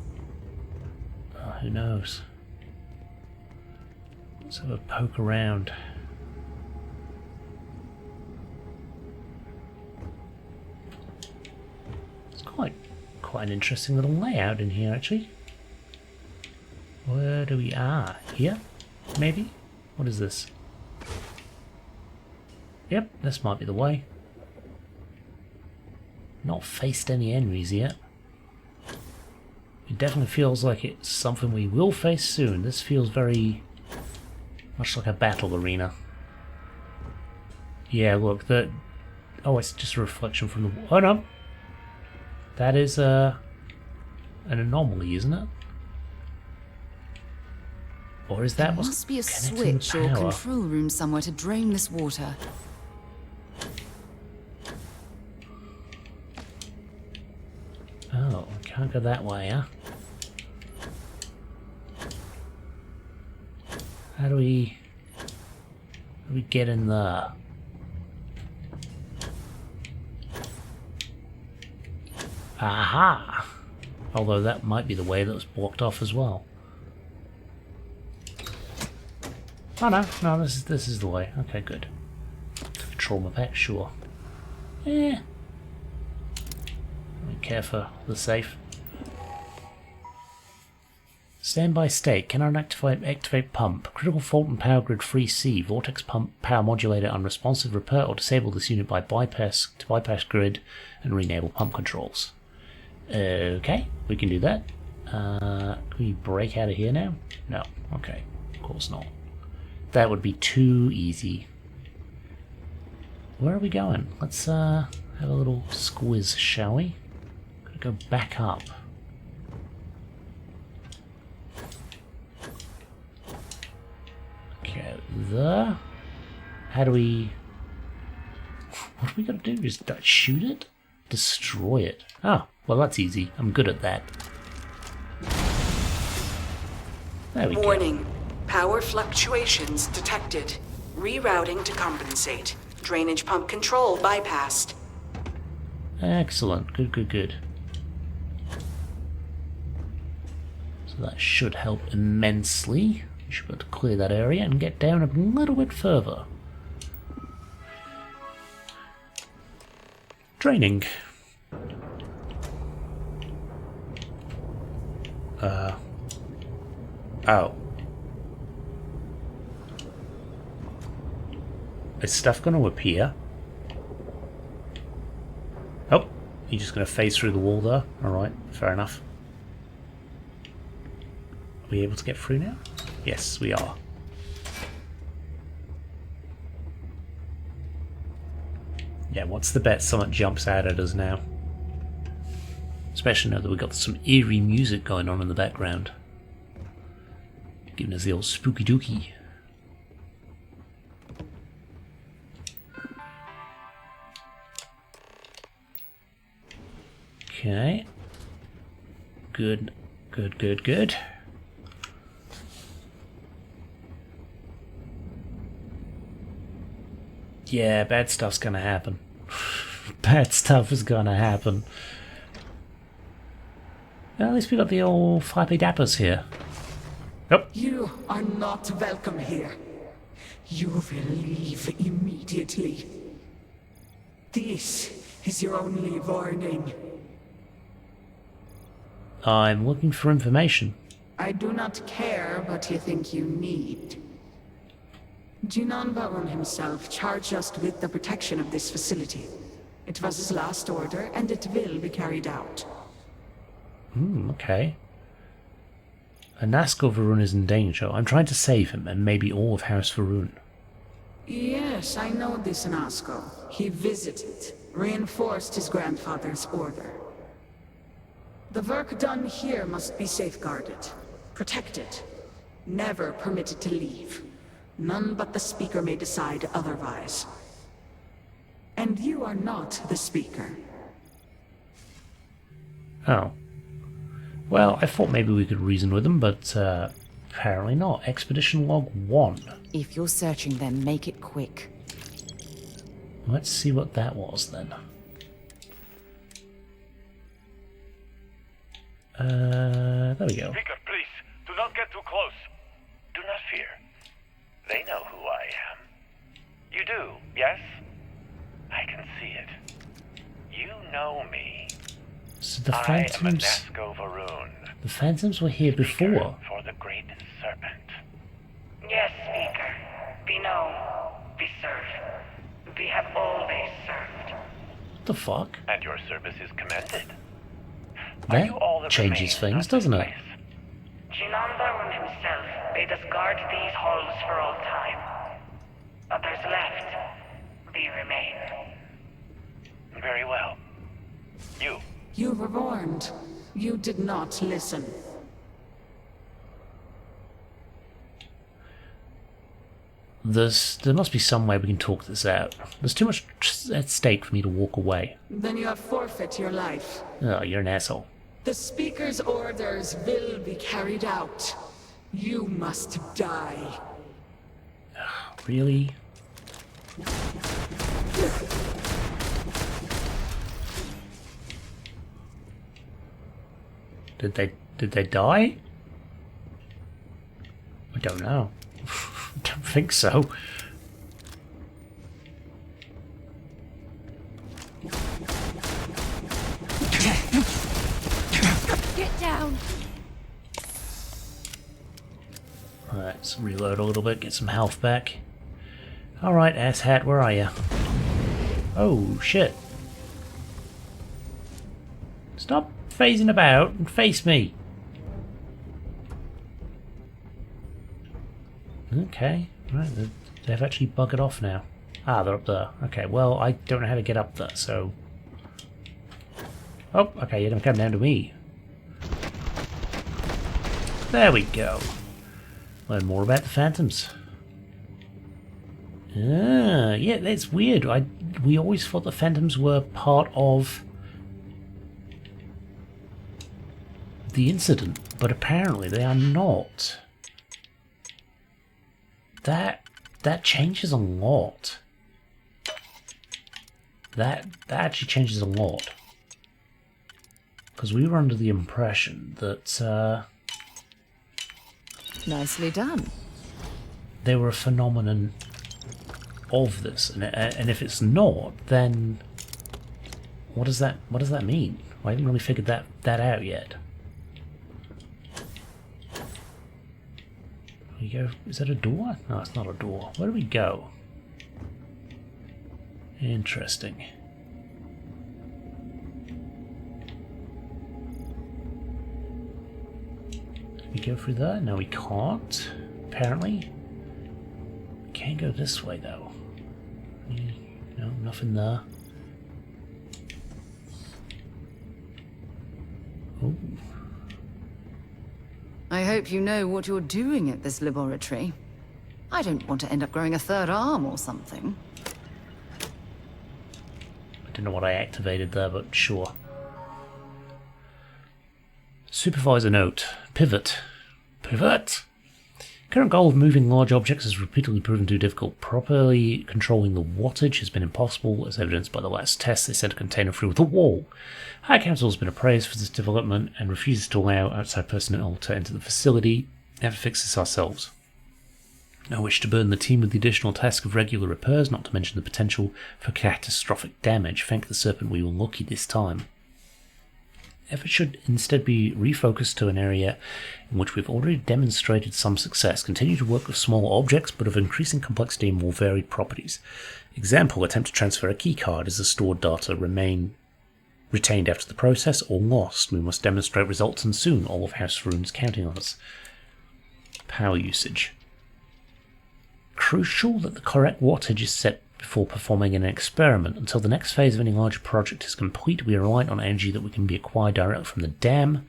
B: Oh, who knows? Let's have a poke around. It's quite an interesting little layout in here, actually. Where do we are? Here? Maybe? What is this? Yep, this might be the way. Not faced any enemies yet. It definitely feels like it's something we will face soon. This feels very much like a battle arena. Yeah, look, oh, it's just a reflection from the... Oh no! That is an anomaly, isn't it? Or is that
D: There
B: what's
D: must be a
B: connecting the
D: switch or
B: power?
D: control room somewhere to drain this water.
B: Oh, we can't go that way, huh? How do we get in there? Aha! Although that might be the way that was blocked off as well. Oh no, this is the way. Okay, good. Trauma pack, sure. Eh. Care for the safe. Standby state. Cannot activate pump. Critical fault and power grid free C. Vortex pump power modulator unresponsive. Repair or disable this unit by bypass grid and re-enable pump controls. Okay, we can do that. Can we break out of here now? No. Okay, of course not. That would be too easy. Where are we going? Let's have a little squiz, shall we? Gotta go back up. Okay, there. How do we... What do we gotta do? Just shoot it? Destroy it. Oh, well that's easy. I'm good at that. There we go.
S: Warning. Power fluctuations detected. Rerouting to compensate. Drainage pump control bypassed.
B: Excellent. Good. So that should help immensely. We should be able to clear that area and get down a little bit further. Draining. Oh. Is stuff going to appear? Oh, you're just going to phase through the wall there? Alright, fair enough. Are we able to get through now? Yes, we are. Yeah, what's the bet someone jumps out at us now? Especially now that we've got some eerie music going on in the background. Giving us the old spooky dookie. Okay. Good. Yeah, bad stuff's gonna happen. Bad stuff is gonna happen. Well, at least we got the old flappy dappers here. Nope.
T: You are not welcome here. You will leave immediately. This is your only warning.
B: I'm looking for information.
T: I do not care what you think you need. Jinan Baron himself charged us with the protection of this facility. It was his last order, and it will be carried out.
B: Okay. Anasko Varun is in danger. I'm trying to save him, and maybe all of House Varun.
T: Yes, I know this Anasko. He visited, reinforced his grandfather's order. The work done here must be safeguarded, protected, never permitted to leave. None but the Speaker may decide otherwise. And you are not the Speaker.
B: Oh. Well, I thought maybe we could reason with them, but apparently not. Expedition Log 1.
D: If you're searching them, make it quick.
B: Let's see what that was then. There we go.
U: Speaker, please, do not get too close. Do not fear. They know who I am. You do, yes? I can see it. You know me.
B: So the
U: I am
B: Phantoms...
U: Anasko Varun.
B: The Phantoms were here before.
U: For the Great Serpent.
V: Yes, Speaker. We know. We serve. We have always served.
B: What the fuck?
U: And your service is commended.
B: That changes things, doesn't it?
V: Jinan Baron himself bade us guard these halls for all time. Others left. We remain.
U: Very well.
T: You were warned. You did not listen.
B: There must be some way we can talk this out. There's too much at stake for me to walk away.
T: Then you have forfeit your life.
B: Oh, you're an asshole.
T: The Speaker's orders will be carried out. You must die.
B: Really? Did they die? I don't know. I don't think so.
D: Get down.
B: Right, let's reload a little bit, get some health back. Alright, asshat, where are you? Oh, shit. Stop phasing about and face me. Okay, right, they've actually buggered off now. Ah, they're up there. Okay, well, I don't know how to get up there, so... Oh, okay, you're gonna come down to me. There we go. Learn more about the phantoms. Ah, yeah, that's weird. We always thought the phantoms were part of the incident, but apparently they are not. That changes a lot. That actually changes a lot. Because we were under the impression that
D: Nicely done.
B: they were a phenomenon of this, and if it's not, then what does that mean? I haven't really figured that out yet. We go. Is that a door? No, it's not a door. Where do we go? Interesting. Can we go through there? No, we can't. Apparently. We can't go this way though. No, nothing there. Oh.
D: I hope you know what you're doing at this laboratory. I don't want to end up growing a third arm or something.
B: I don't know what I activated there, but sure. Supervisor note. Pivot. Pivot! Current goal of moving large objects has repeatedly proven too difficult. Properly controlling the wattage has been impossible, as evidenced by the last test they sent a container through the wall. High Council has been appraised for this development and refuses to allow outside personnel to enter the facility. Never fix this ourselves. No wish to burden the team with the additional task of regular repairs, not to mention the potential for catastrophic damage. Thank the Serpent we were lucky this time. Effort should instead be refocused to an area in which we've already demonstrated some success. Continue to work with small objects, but of increasing complexity and more varied properties. Example, attempt to transfer a keycard as the stored data remain retained after the process or lost. We must demonstrate results and soon. All of House Faroon's counting on us. Power usage. Crucial that the correct wattage is set before performing an experiment. Until the next phase of any larger project is complete, we are reliant on energy that we can be acquired directly from the dam,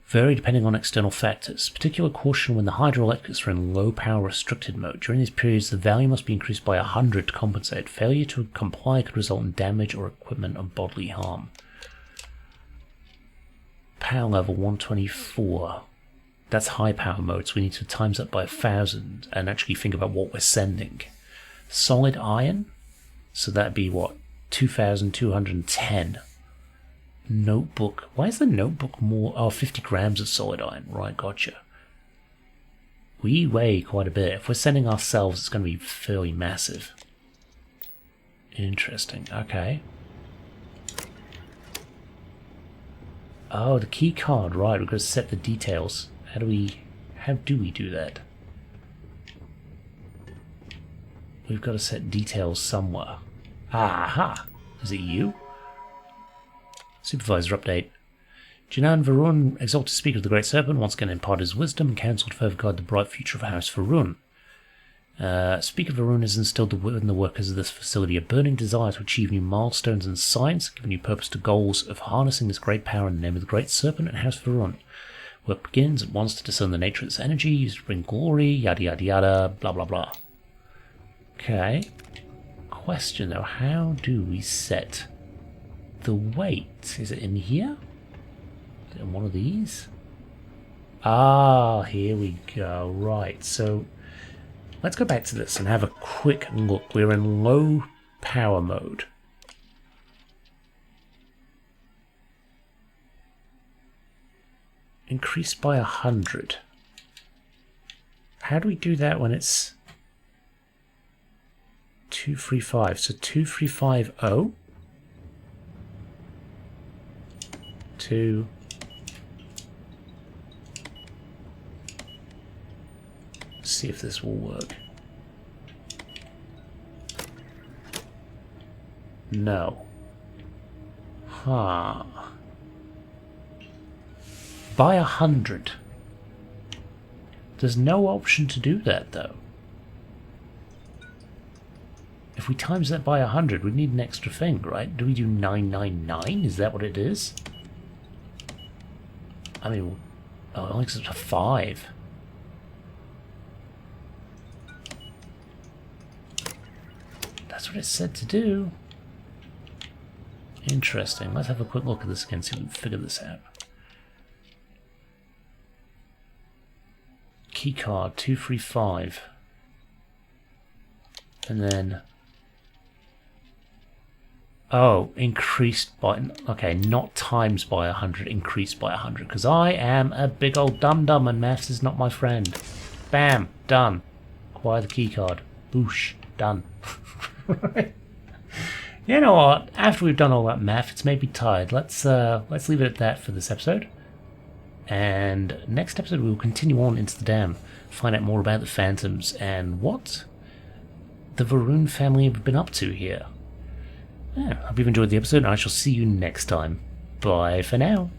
B: vary depending on external factors. Particular caution when the hydroelectrics are in low power restricted mode. During these periods, the value must be increased by 100 to compensate. Failure to comply could result in damage or equipment or bodily harm. Power level 124. That's high power mode, so we need to times that by 1,000 and actually think about what we're sending. Solid iron, so that'd be what, 2,210. Notebook, why is the notebook more? Oh, 50 grams of solid iron, right, gotcha. We weigh quite a bit. If we're sending ourselves, it's going to be fairly massive. Interesting, okay. Oh, the key card, right, we've got to set the details. How do we do that? We've got to set details somewhere. Aha! Is it you? Supervisor update. Jinan Varun, exalted speaker of the Great Serpent, once again imparted his wisdom and counsel to further guide the bright future of House Varun. Speaker Varun has instilled in the workers of this facility a burning desire to achieve new milestones in science, giving new purpose to goals of harnessing this great power in the name of the Great Serpent and House Varun. Work begins at once to discern the nature of this energy, used to bring glory, yada yada yada, blah blah blah. Okay. Question though, how do we set the weight? Is it in here? Is it in one of these? Ah, here we go. Right, so let's go back to this and have a quick look. We're in low power mode. Increased by 100. How do we do that when it's 235? So 2350 to see if this will work. No. Huh. By 100. There's no option to do that though. If we times that by 100, we need an extra thing, right? Do we do 999? Is that what it is? I mean, oh, it only goes up to 5. That's what it said to do. Interesting. Let's have a quick look at this again, see if we can figure this out. Keycard 235. And then... oh, increased by... okay, not times by 100, increased by 100. Because I am a big old dum-dum and maths is not my friend. Bam! Done. Acquire the keycard. Boosh. Done. You know what? After we've done all that math, it's made me tired. Let's leave it at that for this episode. And next episode we'll continue on into the dam, find out more about the phantoms and what the Varun family have been up to here. Yeah, hope you've enjoyed the episode, and I shall see you next time. Bye for now.